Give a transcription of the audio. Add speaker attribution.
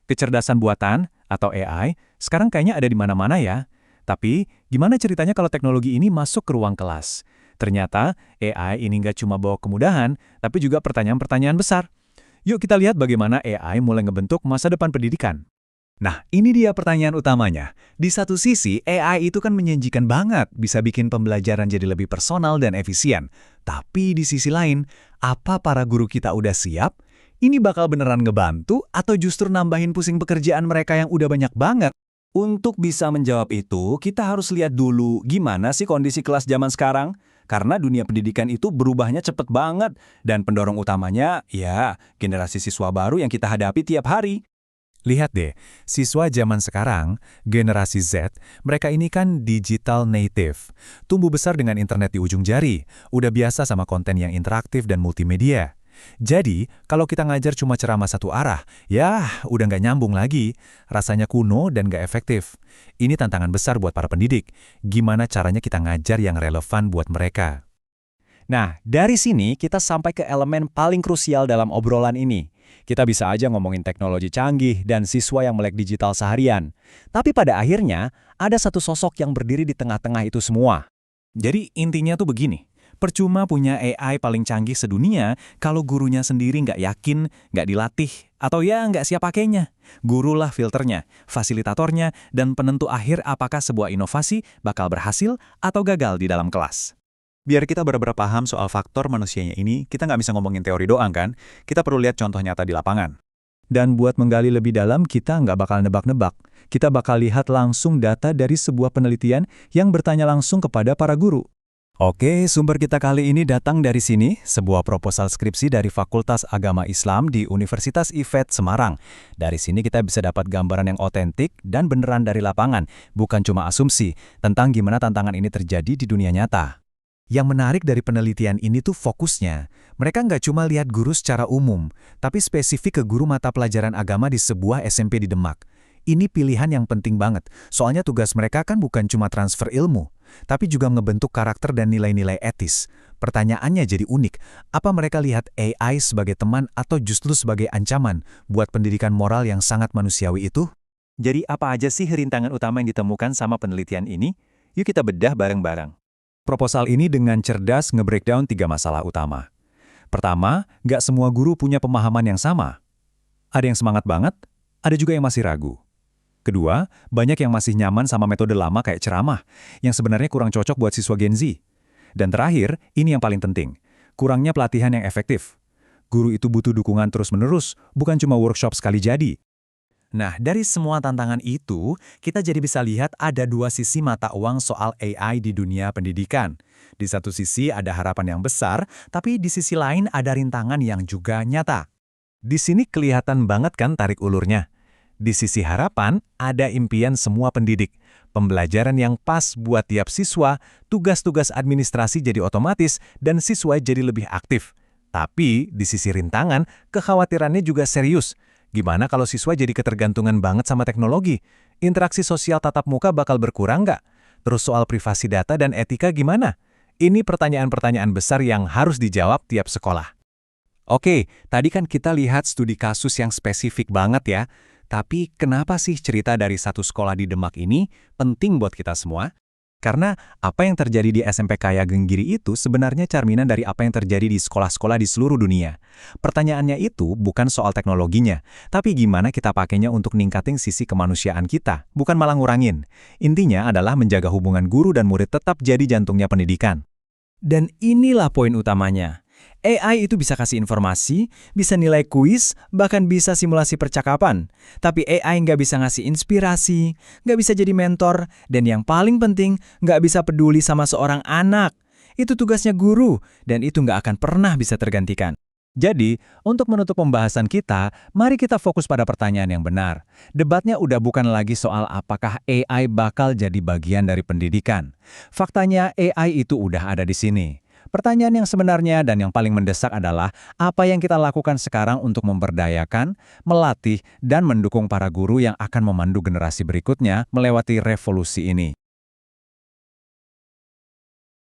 Speaker 1: Kecerdasan buatan, atau AI, sekarang kayaknya ada di mana-mana ya. Tapi, gimana ceritanya kalau teknologi ini masuk ke ruang kelas? Ternyata, AI ini nggak cuma bawa kemudahan, tapi juga pertanyaan-pertanyaan besar. Yuk kita lihat bagaimana AI mulai ngebentuk masa depan pendidikan. Nah, ini dia pertanyaan utamanya. Di satu sisi, AI itu kan menjanjikan banget, bisa bikin pembelajaran jadi lebih personal dan efisien. Tapi di sisi lain, apa para guru kita udah siap? Ini bakal beneran ngebantu atau justru nambahin pusing pekerjaan mereka yang udah banyak banget? Untuk bisa menjawab itu, kita harus lihat dulu gimana sih kondisi kelas zaman sekarang. Karena dunia pendidikan itu berubahnya cepet banget. Dan pendorong utamanya, ya, generasi siswa baru yang kita hadapi tiap hari. Lihat deh, siswa zaman sekarang, generasi Z, mereka ini kan digital native. Tumbuh besar dengan internet di ujung jari, udah biasa sama konten yang interaktif dan multimedia. Jadi, kalau kita ngajar cuma ceramah satu arah, ya udah nggak nyambung lagi. Rasanya kuno dan nggak efektif. Ini tantangan besar buat para pendidik. Gimana caranya kita ngajar yang relevan buat mereka? Nah, dari sini kita sampai ke elemen paling krusial dalam obrolan ini. Kita bisa aja ngomongin teknologi canggih dan siswa yang melek digital seharian. Tapi pada akhirnya, ada satu sosok yang berdiri di tengah-tengah itu semua. Jadi intinya tuh begini, percuma punya AI paling canggih sedunia kalau gurunya sendiri nggak yakin, nggak dilatih, atau ya nggak siap pakainya. Gurulah filternya, fasilitatornya, dan penentu akhir apakah sebuah inovasi bakal berhasil atau gagal di dalam kelas. Biar kita benar-benar paham soal faktor manusianya ini, kita nggak bisa ngomongin teori doang kan? Kita perlu lihat contoh nyata di lapangan. Dan buat menggali lebih dalam, kita nggak bakal nebak-nebak. Kita bakal lihat langsung data dari sebuah penelitian yang bertanya langsung kepada para guru. Oke, sumber kita kali ini datang dari sini, sebuah proposal skripsi dari Fakultas Agama Islam di Universitas IFET Semarang. Dari sini kita bisa dapat gambaran yang otentik dan beneran dari lapangan, bukan cuma asumsi, tentang gimana tantangan ini terjadi di dunia nyata. Yang menarik dari penelitian ini tuh fokusnya. Mereka nggak cuma lihat guru secara umum, tapi spesifik ke guru mata pelajaran agama di sebuah SMP di Demak. Ini pilihan yang penting banget, soalnya tugas mereka kan bukan cuma transfer ilmu, tapi juga ngebentuk karakter dan nilai-nilai etis. Pertanyaannya jadi unik, apa mereka lihat AI sebagai teman atau justru sebagai ancaman buat pendidikan moral yang sangat manusiawi itu? Jadi apa aja sih rintangan utama yang ditemukan sama penelitian ini? Yuk kita bedah bareng-bareng. Proposal ini dengan cerdas nge-breakdown 3 masalah utama. Pertama, nggak semua guru punya pemahaman yang sama. Ada yang semangat banget, ada juga yang masih ragu. Kedua, banyak yang masih nyaman sama metode lama kayak ceramah, yang sebenarnya kurang cocok buat siswa Gen Z. Dan terakhir, ini yang paling penting, kurangnya pelatihan yang efektif. Guru itu butuh dukungan terus-menerus, bukan cuma workshop sekali jadi. Nah, dari semua tantangan itu, kita jadi bisa lihat ada dua sisi mata uang soal AI di dunia pendidikan. Di satu sisi ada harapan yang besar, tapi di sisi lain ada rintangan yang juga nyata. Di sini kelihatan banget kan tarik ulurnya. Di sisi harapan, ada impian semua pendidik. Pembelajaran yang pas buat tiap siswa, tugas-tugas administrasi jadi otomatis, dan siswa jadi lebih aktif. Tapi, di sisi rintangan, kekhawatirannya juga serius. Gimana kalau siswa jadi ketergantungan banget sama teknologi? Interaksi sosial tatap muka bakal berkurang nggak? Terus soal privasi data dan etika gimana? Ini pertanyaan-pertanyaan besar yang harus dijawab tiap sekolah. Oke, tadi kan kita lihat studi kasus yang spesifik banget ya. Tapi kenapa sih cerita dari satu sekolah di Demak ini penting buat kita semua? Karena apa yang terjadi di SMP Kaya Genggiri itu sebenarnya cerminan dari apa yang terjadi di sekolah-sekolah di seluruh dunia. Pertanyaannya itu bukan soal teknologinya, tapi gimana kita pakainya untuk ningkatin sisi kemanusiaan kita, bukan malah ngurangin. Intinya adalah menjaga hubungan guru dan murid tetap jadi jantungnya pendidikan. Dan inilah poin utamanya. AI itu bisa kasih informasi, bisa nilai kuis, bahkan bisa simulasi percakapan. Tapi AI nggak bisa ngasih inspirasi, nggak bisa jadi mentor, dan yang paling penting, nggak bisa peduli sama seorang anak. Itu tugasnya guru, dan itu nggak akan pernah bisa tergantikan. Jadi, untuk menutup pembahasan kita, mari kita fokus pada pertanyaan yang benar. Debatnya udah bukan lagi soal apakah AI bakal jadi bagian dari pendidikan. Faktanya AI itu udah ada di sini. Pertanyaan yang sebenarnya dan yang paling mendesak adalah apa yang kita lakukan sekarang untuk memberdayakan, melatih, dan mendukung para guru yang akan memandu generasi berikutnya melewati revolusi ini.